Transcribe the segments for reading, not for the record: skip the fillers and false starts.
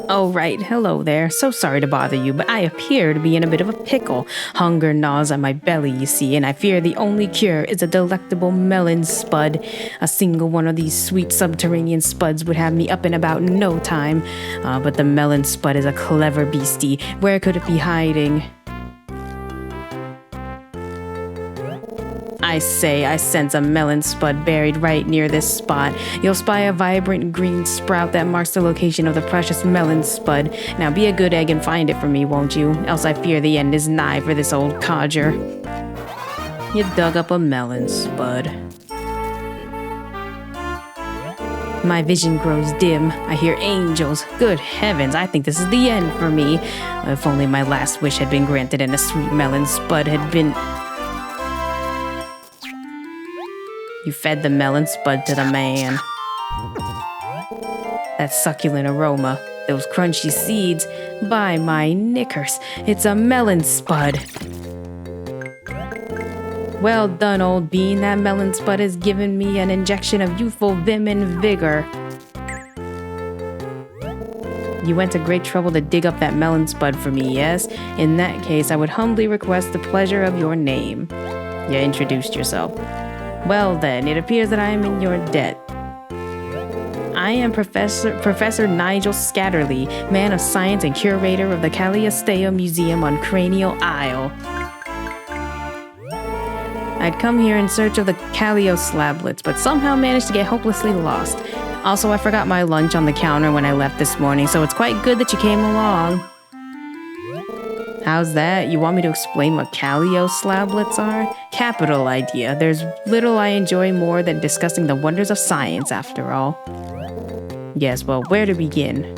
Oh, right. Hello there. So sorry to bother you, but I appear to be in a bit of a pickle. Hunger gnaws at my belly, you see, and I fear the only cure is a delectable melon spud. A single one of these sweet subterranean spuds would have me up in about no time. But the melon spud is a clever beastie. Where could it be hiding? I say, I sense a melon spud buried right near this spot. You'll spy a vibrant green sprout that marks the location of the precious melon spud. Now be a good egg and find it for me, won't you? Else I fear the end is nigh for this old codger. You dug up a melon spud. My vision grows dim. I hear angels. Good heavens, I think this is the end for me. If only my last wish had been granted and a sweet melon spud had been... You fed the melon spud to the man. That succulent aroma, those crunchy seeds, by my knickers, it's a melon spud. Well done, old bean, that melon spud has given me an injection of youthful vim and vigor. You went to great trouble to dig up that melon spud for me, yes? In that case, I would humbly request the pleasure of your name. You introduced yourself. Well then, it appears that I am in your debt. I am Professor Nigel Scatterly, man of science and curator of the Cagliosteo Museum on Cranial Isle. I'd come here in search of the Callio slablets, but somehow managed to get hopelessly lost. Also, I forgot my lunch on the counter when I left this morning, so it's quite good that you came along. How's that? You want me to explain what Callio slablets are? Capital idea. There's little I enjoy more than discussing the wonders of science, after all. Yes, well, where to begin?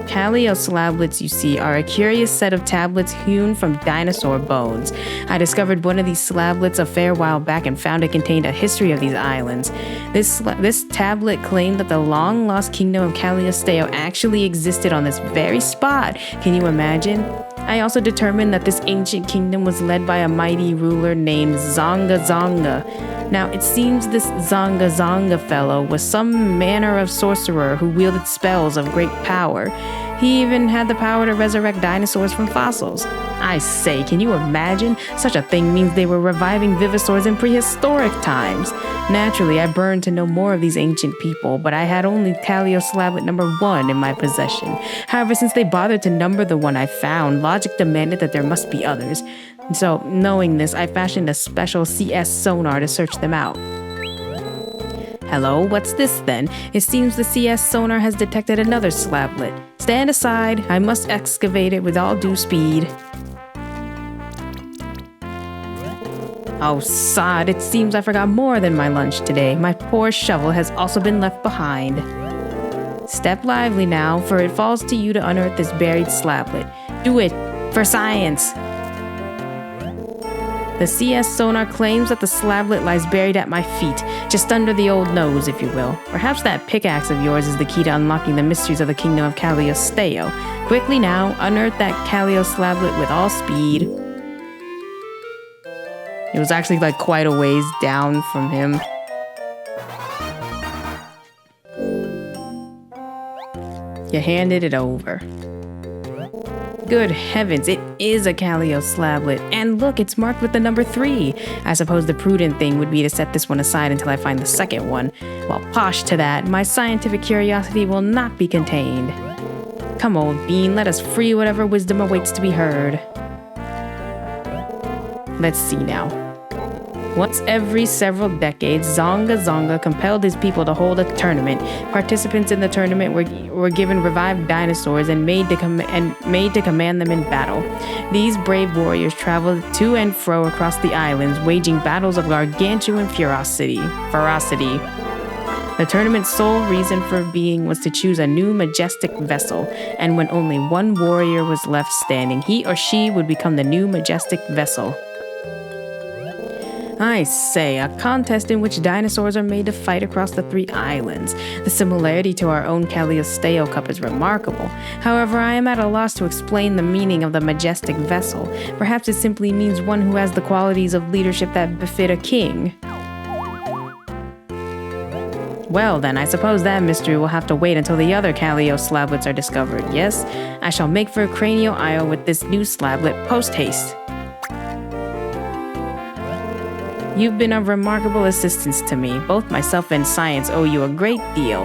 Callio slablets, you see, are a curious set of tablets hewn from dinosaur bones. I discovered one of these slablets a fair while back and found it contained a history of these islands. This tablet claimed that the long-lost kingdom of Cagliosteo actually existed on this very spot. Can you imagine? I also determined that this ancient kingdom was led by a mighty ruler named Zonga Zonga. Now, it seems this Zonga Zonga fellow was some manner of sorcerer who wielded spells of great power. He even had the power to resurrect dinosaurs from fossils. I say, can you imagine? Such a thing means they were reviving vivisaurs in prehistoric times. Naturally, I burned to know more of these ancient people, but I had only Callio slablet number 1 in my possession. However, since they bothered to number the one I found, logic demanded that there must be others. So, knowing this, I fashioned a special CS sonar to search them out. Hello, what's this then? It seems the CS sonar has detected another slablet. Stand aside, I must excavate it with all due speed. Oh, sod, it seems I forgot more than my lunch today. My poor shovel has also been left behind. Step lively now, for it falls to you to unearth this buried slablet. Do it, for science! The CS sonar claims that the slablet lies buried at my feet, just under the old nose, if you will. Perhaps that pickaxe of yours is the key to unlocking the mysteries of the kingdom of Cagliosteo. Quickly now, unearth that Callio slablet with all speed. It was actually like quite a ways down from him. You handed it over. Good heavens, it is a Callio slablet. And look, it's marked with the number 3. I suppose the prudent thing would be to set this one aside until I find the second one. Well, posh to that, my scientific curiosity will not be contained. Come, old bean, let us free whatever wisdom awaits to be heard. Let's see now. Once every several decades, Zonga Zonga compelled his people to hold a tournament. Participants in the tournament were given revived dinosaurs and made to command them in battle. These brave warriors traveled to and fro across the islands, waging battles of gargantuan ferocity. The tournament's sole reason for being was to choose a new majestic vessel, and when only one warrior was left standing, he or she would become the new majestic vessel. I say, a contest in which dinosaurs are made to fight across the 3 islands. The similarity to our own Cagliosteo Cup is remarkable. However, I am at a loss to explain the meaning of the majestic vessel. Perhaps it simply means one who has the qualities of leadership that befit a king. Well then, I suppose that mystery will have to wait until the other Calio slablets are discovered, yes? I shall make for Cranio Isle with this new slablet post-haste. You've been of remarkable assistance to me. Both myself and science owe you a great deal.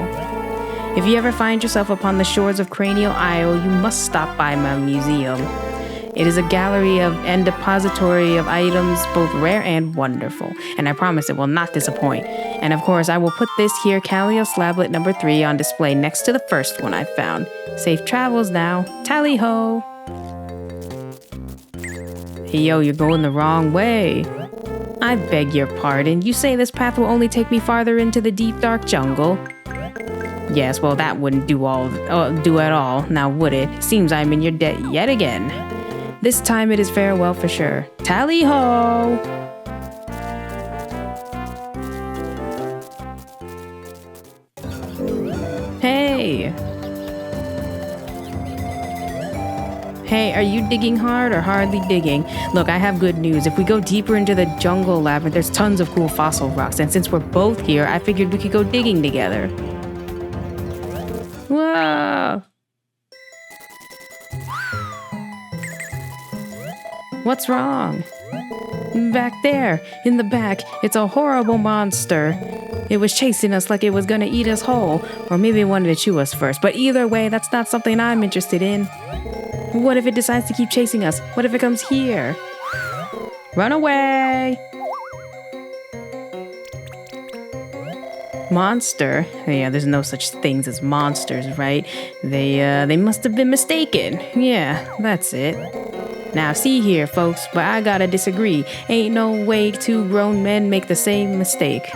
If you ever find yourself upon the shores of Cranio Isle, you must stop by my museum. It is a gallery and depository of items both rare and wonderful, and I promise it will not disappoint. And of course, I will put this here Calio slablet number 3 on display next to the first one I found. Safe travels now. Tally-ho! Hey yo, you're going the wrong way. I beg your pardon. You say this path will only take me farther into the deep dark jungle? Yes, well that wouldn't do at all, now would it? Seems I'm in your debt yet again. This time it is farewell for sure. Tally-ho! Hey! Hey, are you digging hard or hardly digging? Look, I have good news. If we go deeper into the jungle labyrinth, there's tons of cool fossil rocks, and since we're both here, I figured we could go digging together. Whoa! What's wrong? Back there, in the back, it's a horrible monster. It was chasing us like it was gonna eat us whole, or maybe it wanted to chew us first, but either way, that's not something I'm interested in. What if it decides to keep chasing us? What if it comes here? Run away! Monster? Yeah, there's no such things as monsters, right? They must have been mistaken. Yeah, that's it. Now see here, folks, but I gotta disagree. Ain't no way two grown men make the same mistake.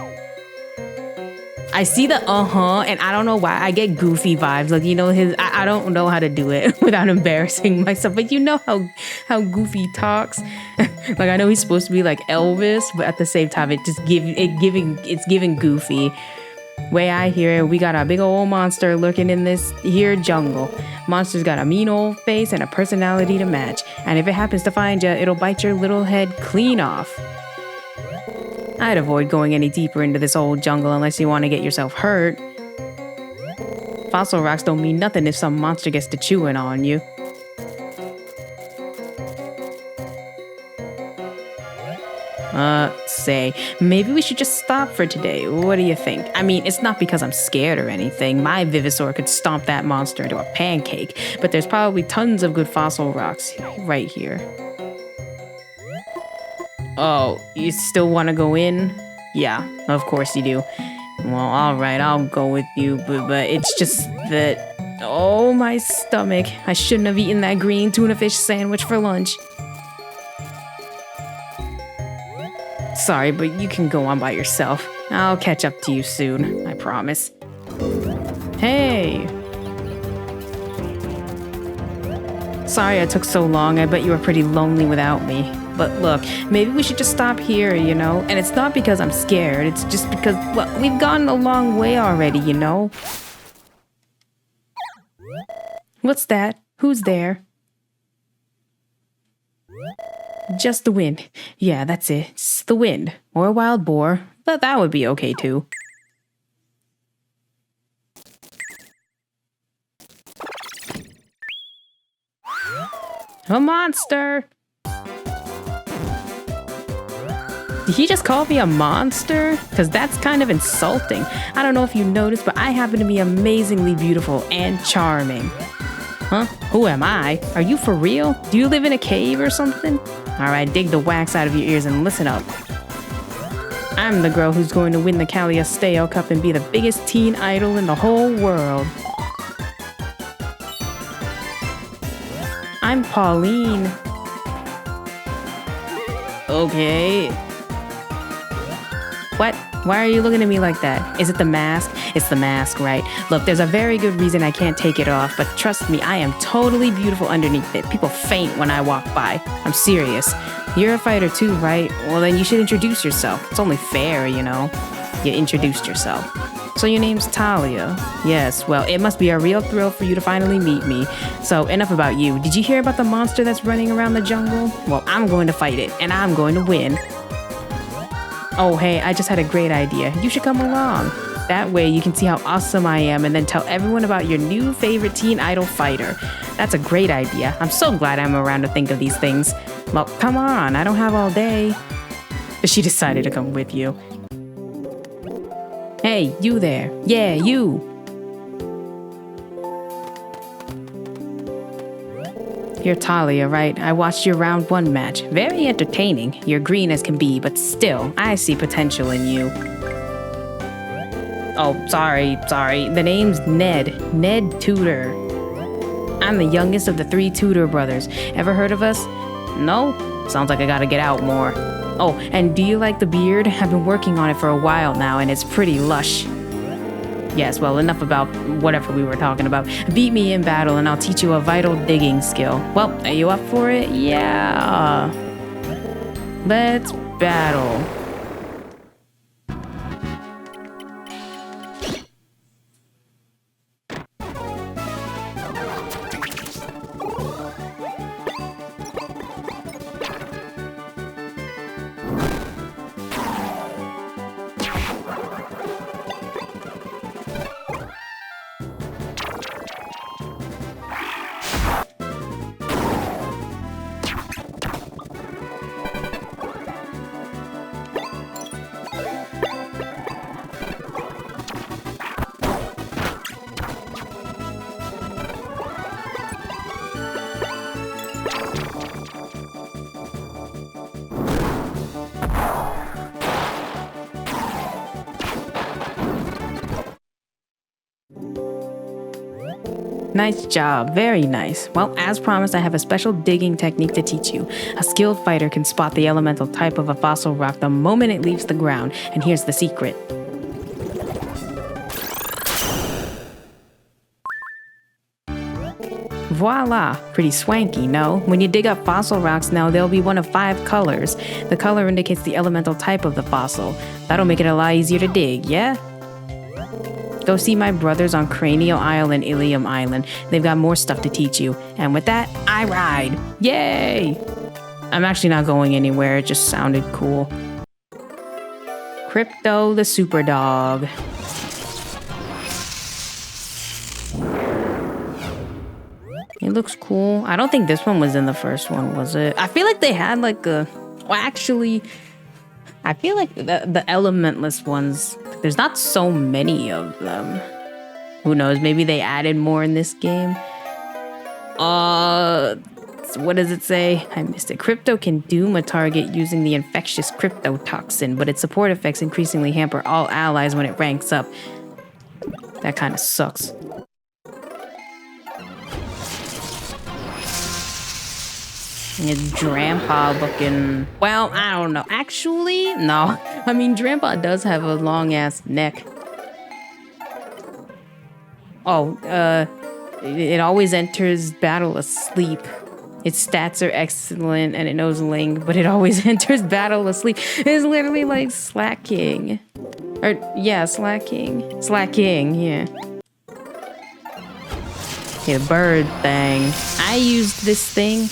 I see the and I don't know why. I get Goofy vibes. Like, you know, I don't know how to do it without embarrassing myself. But you know how Goofy talks. Like, I know he's supposed to be like Elvis, but at the same time, it's giving Goofy. Way I hear it, we got a big old monster lurking in this here jungle. Monster's got a mean old face and a personality to match. And if it happens to find you, it'll bite your little head clean off. I'd avoid going any deeper into this old jungle unless you want to get yourself hurt. Fossil rocks don't mean nothing if some monster gets to chewing on you. Say, maybe we should just stop for today. What do you think? I mean, it's not because I'm scared or anything. My Vivisaur could stomp that monster into a pancake, but there's probably tons of good fossil rocks right here. Oh, you still want to go in? Yeah, of course you do. Well, alright, I'll go with you, but it's just that... Oh, my stomach. I shouldn't have eaten that green tuna fish sandwich for lunch. Sorry, but you can go on by yourself. I'll catch up to you soon, I promise. Hey! Sorry I took so long. I bet you were pretty lonely without me. But look, maybe we should just stop here, you know? And it's not because I'm scared. It's just because, well, we've gone a long way already, you know? What's that? Who's there? Just the wind. Yeah, that's it. It's the wind. Or a wild boar. But that would be okay too. A monster! Did he just call me a monster? Because that's kind of insulting. I don't know if you noticed, but I happen to be amazingly beautiful and charming. Huh? Who am I? Are you for real? Do you live in a cave or something? Alright, dig the wax out of your ears and listen up. I'm the girl who's going to win the Calliosteo Cup and be the biggest teen idol in the whole world. I'm Pauline. Okay. What? Why are you looking at me like that? Is it the mask? It's the mask, right? Look, there's a very good reason I can't take it off, but trust me, I am totally beautiful underneath it. People faint when I walk by. I'm serious. You're a fighter too, right? Well, then you should introduce yourself. It's only fair, you know. You introduced yourself. So your name's Talia. Yes, well, it must be a real thrill for you to finally meet me. So enough about you. Did you hear about the monster that's running around the jungle? Well, I'm going to fight it, and I'm going to win. Oh, hey, I just had a great idea. You should come along. That way you can see how awesome I am and then tell everyone about your new favorite Teen Idol fighter. That's a great idea. I'm so glad I'm around to think of these things. Well, come on, I don't have all day. But she decided to come with you. Hey, you there. Yeah, you. You're Talia, right? I watched your round 1 match. Very entertaining. You're green as can be, but still, I see potential in you. Oh, sorry. The name's Ned. Ned Tudor. I'm the youngest of the 3 Tudor brothers. Ever heard of us? No? Sounds like I gotta get out more. Oh, and do you like the beard? I've been working on it for a while now, and it's pretty lush. Yes, well, enough about whatever we were talking about. Beat me in battle, and I'll teach you a vital digging skill. Well, are you up for it? Yeah. Let's battle. Nice job, very nice. Well, as promised, I have a special digging technique to teach you. A skilled fighter can spot the elemental type of a fossil rock the moment it leaves the ground, and here's the secret. Voila! Pretty swanky, no? When you dig up fossil rocks now, they'll be one of 5 colors. The color indicates the elemental type of the fossil. That'll make it a lot easier to dig, yeah? Go see my brothers on Cranial Isle and Ilium Island. They've got more stuff to teach you. And with that, I ride. Yay! I'm actually not going anywhere. It just sounded cool. Crypto the Super Dog. It looks cool. I don't think this one was in the first one, was it? I feel like they had like a... Well, actually... I feel like the elementless ones, there's not so many of them. Who knows? Maybe they added more in this game. What does it say? I missed it. Crypto can doom a target using the infectious cryptotoxin, but its support effects increasingly hamper all allies when it ranks up. That kind of sucks. It's Drampa looking... Well, I don't know. Actually, no. I mean, Drampa does have a long-ass neck. Oh, it always enters battle asleep. Its stats are excellent and it knows Ling, but it always enters battle asleep. It's literally like slacking. Or, yeah, slacking. Slacking, yeah. Okay, the bird thing. I used this thing.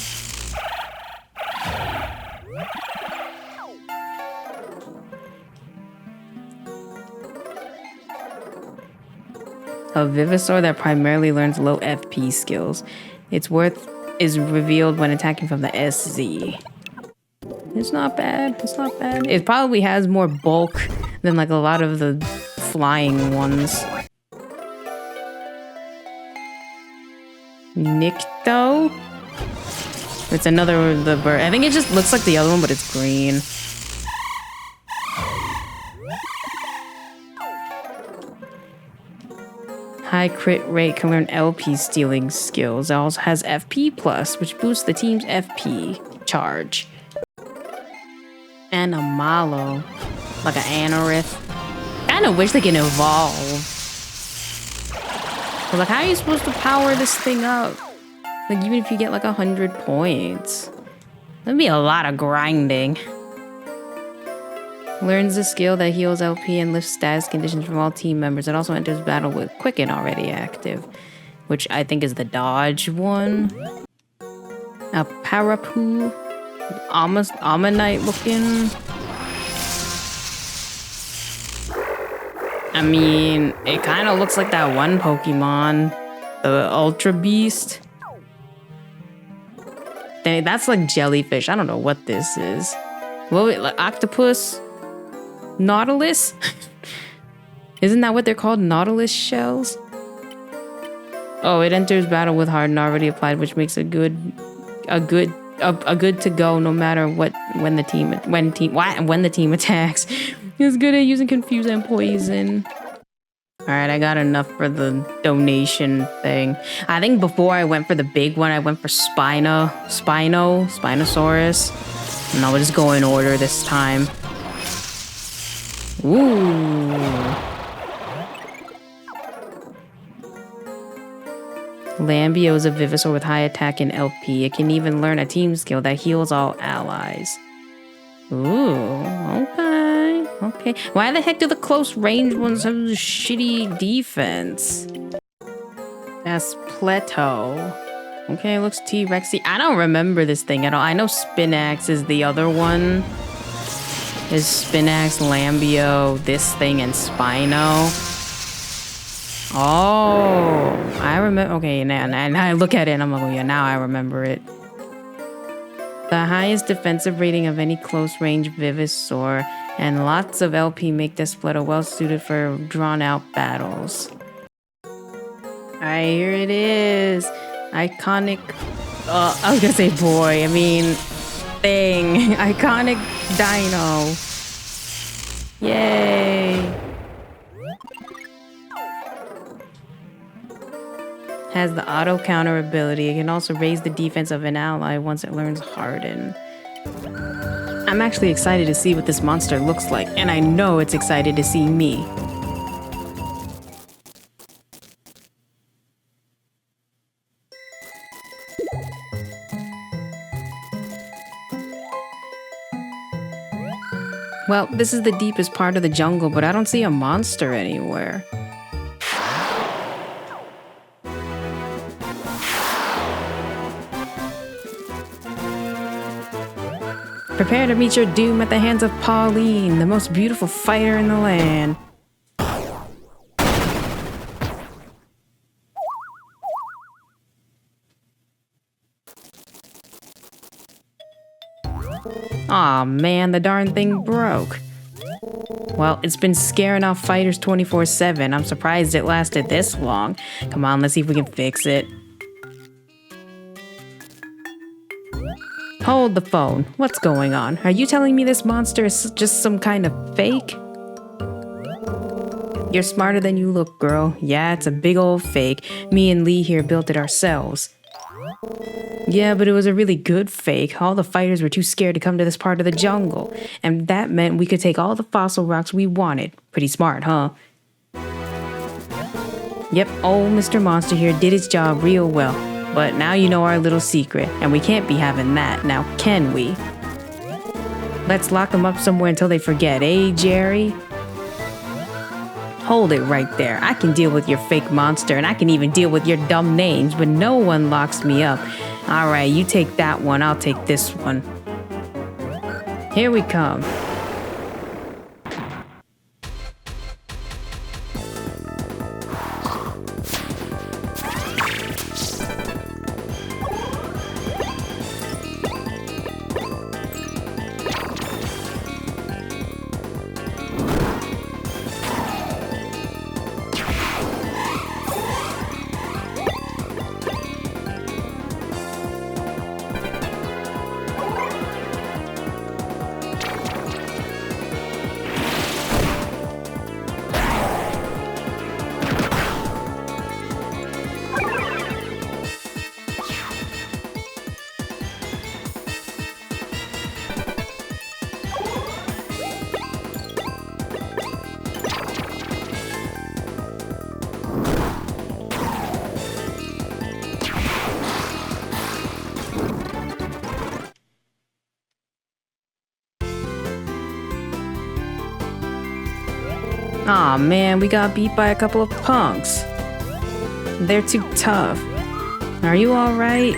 A Vivisaur that primarily learns low FP skills. Its worth is revealed when attacking from the SZ. It's not bad. It's not bad. It probably has more bulk than like a lot of the flying ones. Nikto? It's another of the bird. I think it just looks like the other one, but it's green. High crit rate can learn LP stealing skills. It also has FP plus, which boosts the team's FP charge. And a Malo, like an Anorith. I kinda wish they can evolve. But like, how are you supposed to power this thing up? Like, even if you get like 100 points, that'd be a lot of grinding. Learns a skill that heals LP and lifts status conditions from all team members. It also enters battle with Quicken already active, which I think is the dodge one. A Parapu, Ammonite looking. I mean, it kind of looks like that one Pokemon, the Ultra Beast. That's like jellyfish. I don't know what this is. What, like octopus? Nautilus? Isn't that what they're called? Nautilus shells? Oh, it enters battle with Harden already applied, which makes a good to go no matter when the team attacks. It's good at using Confuse and Poison. Alright, I got enough for the donation thing. I think before I went for the big one, I went for Spinosaurus. And I'll just go in order this time. Ooh. Lambio is a Vivasaur with high attack and LP. It can even learn a team skill that heals all allies. Ooh, okay. Why the heck do the close range ones have shitty defense? That's Plateau. Okay, looks T-Rexy. I don't remember this thing at all. I know Spinax is the other one. Is Spinax, Lambio, this thing, and Spino. Oh, I remember. Okay, now I look at it and I'm like, oh yeah, now I remember it. The highest defensive rating of any close range Vivasaur and lots of LP make Despleto well suited for drawn out battles. Alright, here it is. Iconic. I was gonna say boy. I mean, thing. Iconic Dino. Yay. Has the auto counter ability. It can also raise the defense of an ally once it learns Harden. I'm actually excited to see what this monster looks like, and I know it's excited to see me. Well, this is the deepest part of the jungle, but I don't see a monster anywhere. Prepare to meet your doom at the hands of Pauline, the most beautiful fighter in the land. Aw man, the darn thing broke. Well, it's been scaring off fighters 24/7. I'm surprised it lasted this long. Come on, let's see if we can fix it. Hold the phone. What's going on? Are you telling me this monster is just some kind of fake? You're smarter than you look, girl. Yeah, it's a big old fake. Me and Lee here built it ourselves. Yeah, but it was a really good fake. All the fighters were too scared to come to this part of the jungle. And that meant we could take all the fossil rocks we wanted. Pretty smart, huh? Yep, old Mr. Monster here did his job real well. But now you know our little secret, and we can't be having that, now can we? Let's lock them up somewhere until they forget, eh, Jerry? Hold it right there. I can deal with your fake monster, and I can even deal with your dumb names, but no one locks me up. Alright, you take that one, I'll take this one. Here we come. Aw man, we got beat by a couple of punks. They're too tough. Are you alright?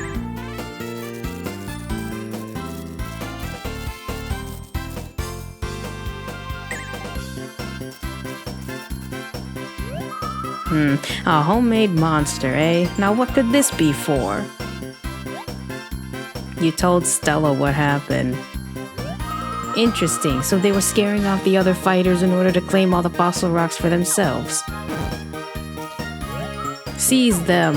A homemade monster, eh? Now what could this be for? You told Stella what happened. Interesting, so they were scaring off the other fighters in order to claim all the fossil rocks for themselves. Seize them!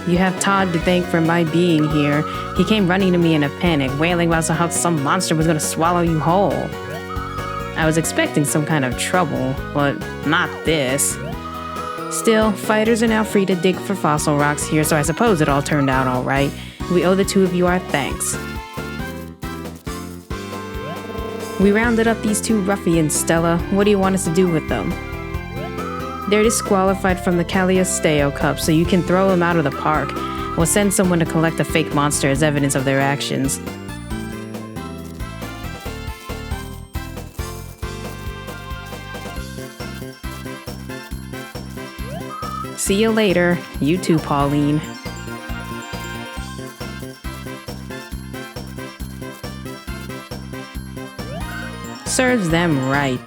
You have Todd to thank for my being here. He came running to me in a panic, wailing about how some monster was gonna swallow you whole. I was expecting some kind of trouble, but not this. Still, fighters are now free to dig for fossil rocks here, so I suppose it all turned out alright. We owe the two of you our thanks. We rounded up these two ruffians, Stella. What do you want us to do with them? They're disqualified from the Caliosteo Cup, so you can throw them out of the park. We'll send someone to collect a fake monster as evidence of their actions. See you later. You too, Pauline. Serves them right.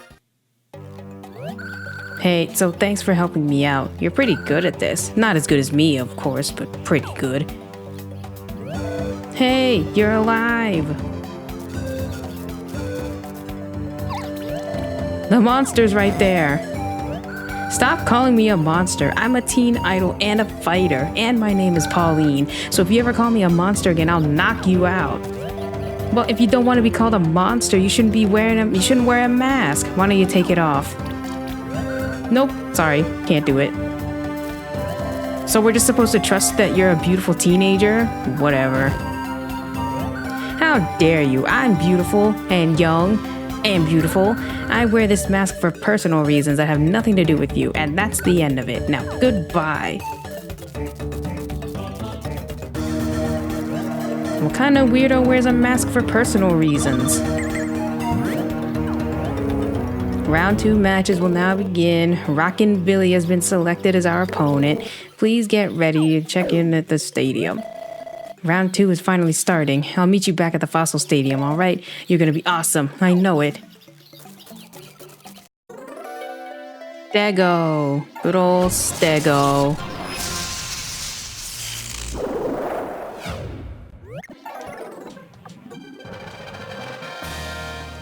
Hey, so thanks for helping me out. You're pretty good at this. Not as good as me, of course, but pretty good. Hey, you're alive! The monster's right there. Stop calling me a monster. I'm a teen idol and a fighter, and my name is Pauline. So if you ever call me a monster again, I'll knock you out. Well, if you don't want to be called a monster, you shouldn't wear a mask. Why don't you take it off? Nope, sorry, can't do it. So we're just supposed to trust that you're a beautiful teenager? Whatever. How dare you? I'm beautiful and young and beautiful. I wear this mask for personal reasons that have nothing to do with you, and that's the end of it. Now, goodbye. What kind of weirdo wears a mask for personal reasons? Round 2 matches will now begin. Rockin' Billy has been selected as our opponent. Please get ready to check in at the stadium. Round 2 is finally starting. I'll meet you back at the Fossil Stadium, alright? You're gonna be awesome. I know it. Stego. Good old Stego.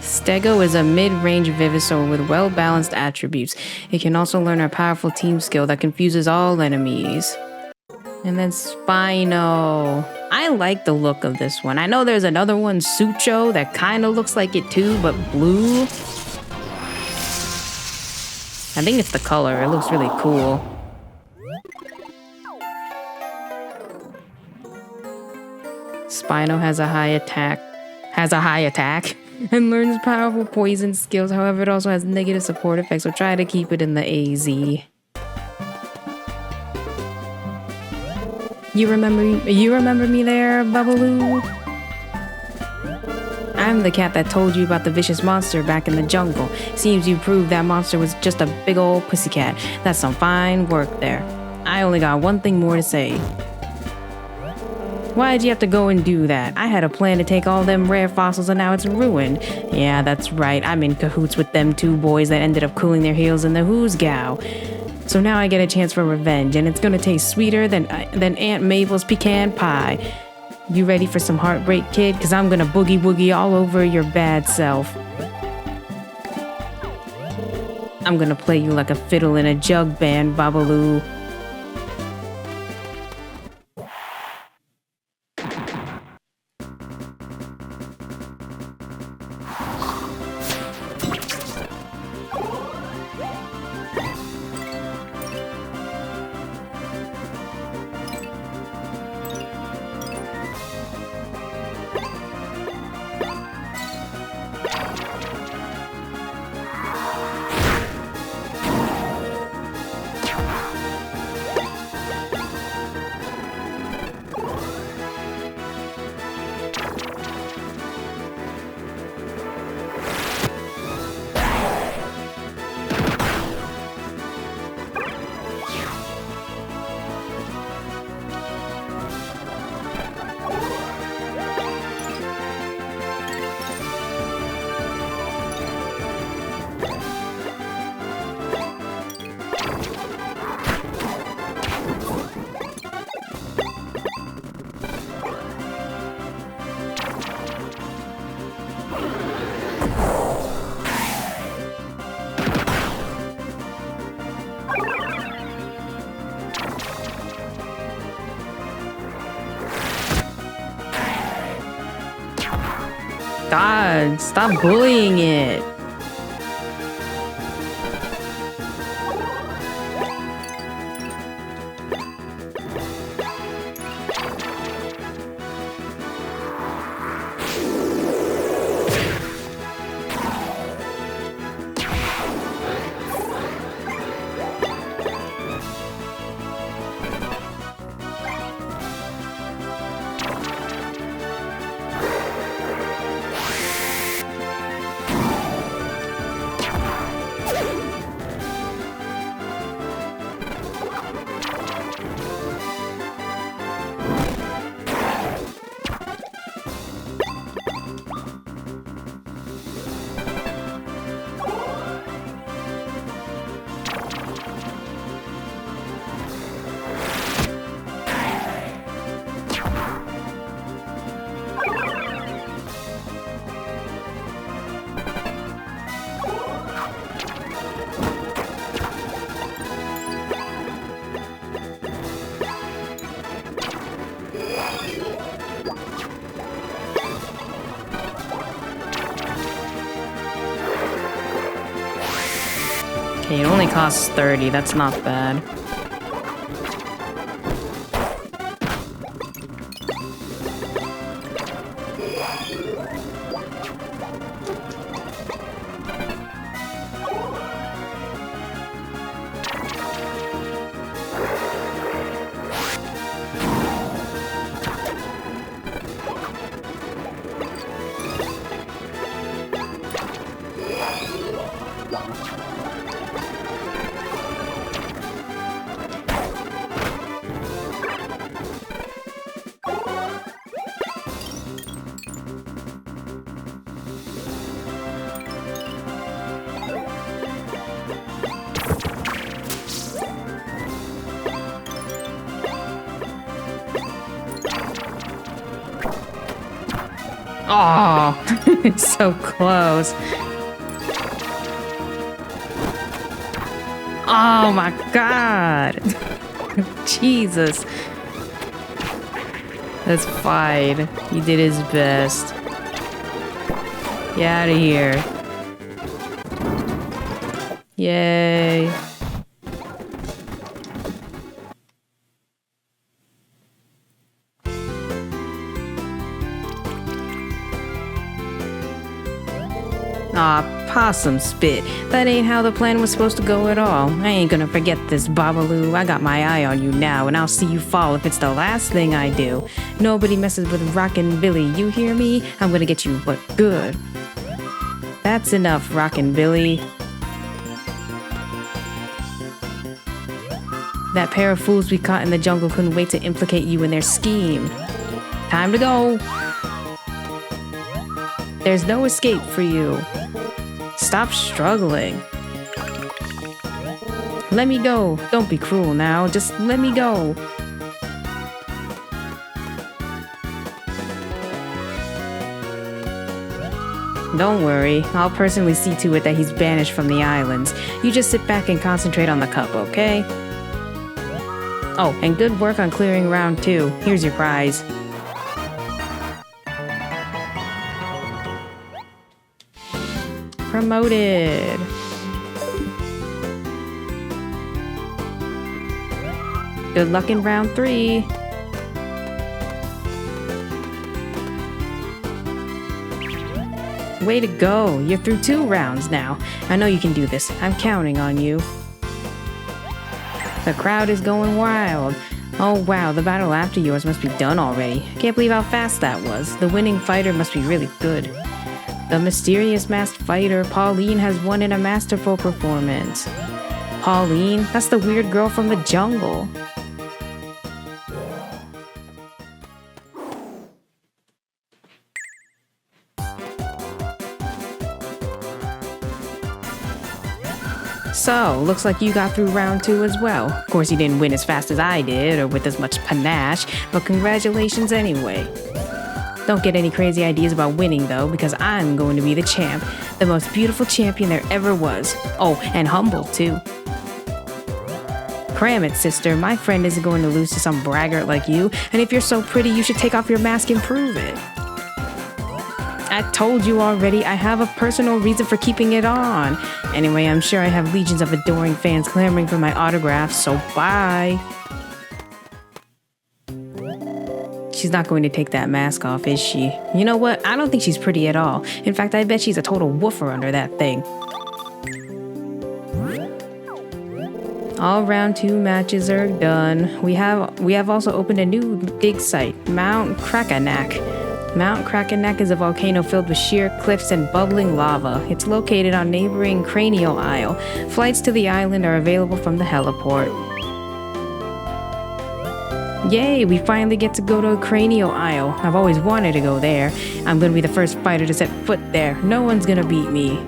Stego is a mid-range Venusaur with well-balanced attributes. It can also learn a powerful team skill that confuses all enemies. And then Spino. I like the look of this one. I know there's another one, Sucho, that kind of looks like it too, but blue. I think it's the color. It looks really cool. Spino has a high attack. And learns powerful poison skills. However, it also has negative support effects, so try to keep it in the AZ. You remember me there, Babaloo? I'm the cat that told you about the vicious monster back in the jungle. Seems you proved that monster was just a big old pussycat. That's some fine work there. I only got one thing more to say. Why'd you have to go and do that? I had a plan to take all them rare fossils and now it's ruined. Yeah, that's right. I'm in cahoots with them two boys that ended up cooling their heels in the Who's Gow. So now I get a chance for revenge, and it's gonna taste sweeter than Aunt Mabel's pecan pie. You ready for some heartbreak, kid? Cause I'm gonna boogie woogie all over your bad self. I'm gonna play you like a fiddle in a jug band, Babaloo. God, stop bullying it. Okay, it only costs 30. That's not bad. Oh, so close. Oh my God. Jesus. That's fine. He did his best. Get out of here. Yay. Aw, possum spit. That ain't how the plan was supposed to go at all. I ain't gonna forget this, Babaloo. I got my eye on you now, and I'll see you fall if it's the last thing I do. Nobody messes with Rockin' Billy, you hear me? I'm gonna get you, but good. That's enough, Rockin' Billy. That pair of fools we caught in the jungle couldn't wait to implicate you in their scheme. Time to go. There's no escape for you. Stop struggling. Let me go. Don't be cruel now. Just let me go. Don't worry. I'll personally see to it that he's banished from the islands. You just sit back and concentrate on the cup, okay? Oh, and good work on clearing round 2. Here's your prize. Promoted. Good luck in round 3. Way to go. You're through 2 rounds now. I know you can do this. I'm counting on you. The crowd is going wild. Oh wow, the battle after yours must be done already. Can't believe how fast that was. The winning fighter must be really good. The mysterious masked fighter, Pauline, has won in a masterful performance. Pauline? That's the weird girl from the jungle. So, looks like you got through round 2 as well. Of course, you didn't win as fast as I did, or with as much panache, but congratulations anyway. Don't get any crazy ideas about winning though, because I'm going to be the champ. The most beautiful champion there ever was. Oh, and humble too. Cram it, sister. My friend isn't going to lose to some braggart like you, and if you're so pretty, you should take off your mask and prove it. I told you already, I have a personal reason for keeping it on. Anyway, I'm sure I have legions of adoring fans clamoring for my autograph, so bye. She's not going to take that mask off, is she? You know what? I don't think she's pretty at all. In fact, I bet she's a total woofer under that thing. All round 2 matches are done. We have also opened a new dig site, Mount Krakanak. Mount Krakanak is a volcano filled with sheer cliffs and bubbling lava. It's located on neighboring Cranial Isle. Flights to the island are available from the heliport. Yay, we finally get to go to Cranial Isle. I've always wanted to go there. I'm gonna be the first fighter to set foot there. No one's gonna beat me.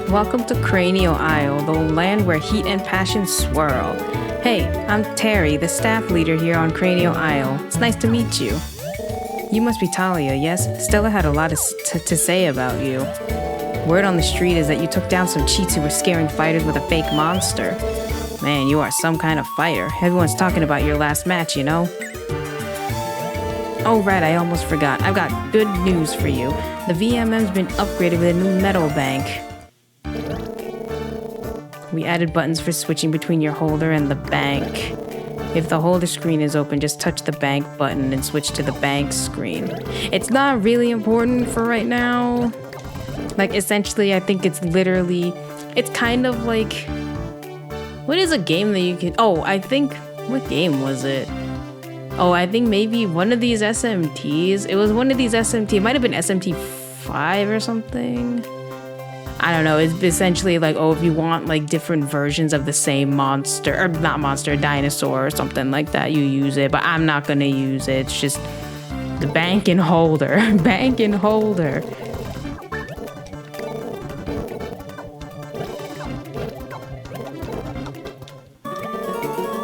Welcome to Cranial Isle, the land where heat and passion swirl. Hey, I'm Terry, the staff leader here on Cranial Isle. It's nice to meet you. You must be Talia, yes? Stella had a lot to say about you. Word on the street is that you took down some cheats who were scaring fighters with a fake monster. Man, you are some kind of fighter. Everyone's talking about your last match, you know? Oh right, I almost forgot. I've got good news for you. The VMM's been upgraded with a new metal bank. We added buttons for switching between your holder and the bank. If the holder screen is open, just touch the bank button and switch to the bank screen. It's not really important for right now. Like, essentially, I think it's kind of like, what is a game that you can, what game was it? Oh, I think maybe one of these SMTs. It was one of these SMT, it might have been SMT 5 or something. I don't know, it's essentially like, if you want like different versions of the same monster, or not monster, dinosaur or something like that, you use it, but I'm not gonna use it. It's just the bank and holder, bank and holder.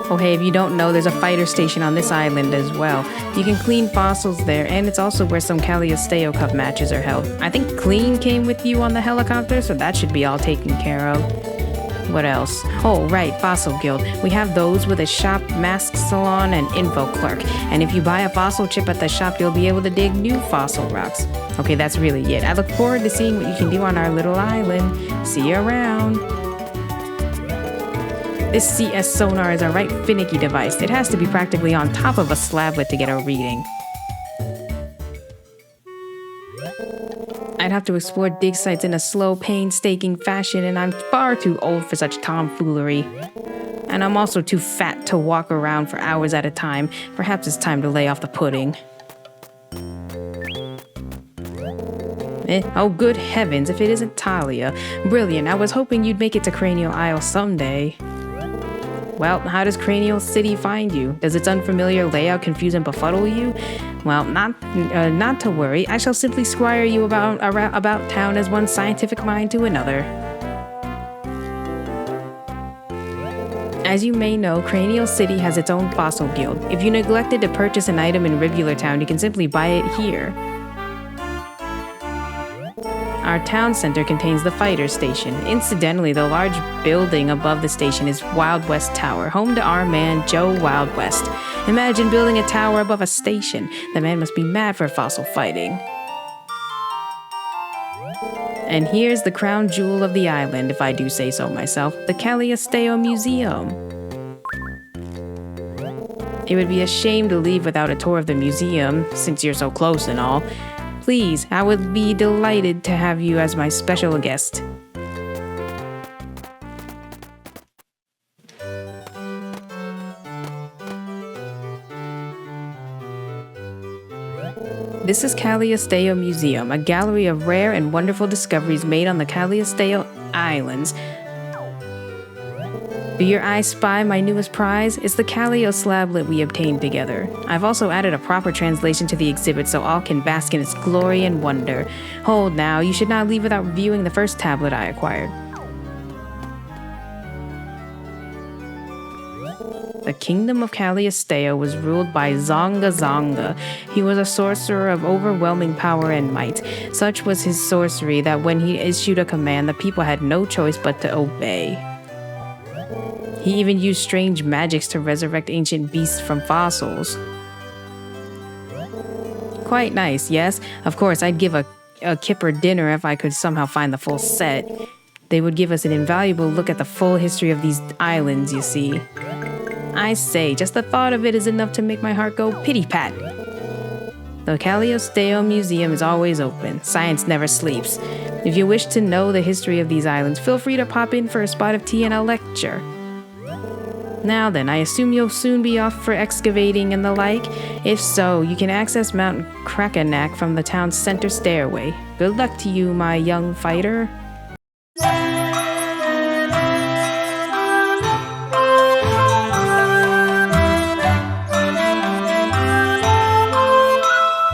Oh hey, if you don't know, there's a fighter station on this island as well. You can clean fossils there, and it's also where some Calliosteo Cup matches are held. I think Clean came with you on the helicopter, so that should be all taken care of. What else? Oh right, Fossil Guild. We have those with a shop, mask salon, and info clerk. And if you buy a fossil chip at the shop, you'll be able to dig new fossil rocks. Okay, that's really it. I look forward to seeing what you can do on our little island. See you around. This CS sonar is a right finicky device. It has to be practically on top of a slablet to get a reading. I'd have to explore dig sites in a slow, painstaking fashion, and I'm far too old for such tomfoolery. And I'm also too fat to walk around for hours at a time. Perhaps it's time to lay off the pudding. Oh, good heavens, if it isn't Talia. Brilliant, I was hoping you'd make it to Cranial Isle someday. Well, how does Cranial City find you? Does its unfamiliar layout confuse and befuddle you? Well, not to worry. I shall simply squire you about town as one scientific mind to another. As you may know, Cranial City has its own fossil guild. If you neglected to purchase an item in Rivular Town, you can simply buy it here. Our town center contains the fighter station. Incidentally, the large building above the station is Wild West Tower, home to our man, Joe Wild West. Imagine building a tower above a station. The man must be mad for fossil fighting. And here's the crown jewel of the island, if I do say so myself, the Calliosteo Museum. It would be a shame to leave without a tour of the museum, since you're so close and all. Please, I would be delighted to have you as my special guest. This is Calliosteo Museum, a gallery of rare and wonderful discoveries made on the Calliosteo Islands. Do your eyes spy my newest prize? It's the Callio slablet we obtained together. I've also added a proper translation to the exhibit so all can bask in its glory and wonder. Hold now, you should not leave without viewing the first tablet I acquired. The kingdom of Cagliosteo was ruled by Zonga Zonga. He was a sorcerer of overwhelming power and might. Such was his sorcery that when he issued a command, the people had no choice but to obey. He even used strange magics to resurrect ancient beasts from fossils. Quite nice, yes? Of course, I'd give a Kipper dinner if I could somehow find the full set. They would give us an invaluable look at the full history of these islands, you see. I say, just the thought of it is enough to make my heart go pity-pat. The Cagliosteo Museum is always open. Science never sleeps. If you wish to know the history of these islands, feel free to pop in for a spot of tea and a lecture. Now then, I assume you'll soon be off for excavating and the like? If so, you can access Mount Krakenak from the town's center stairway. Good luck to you, my young fighter.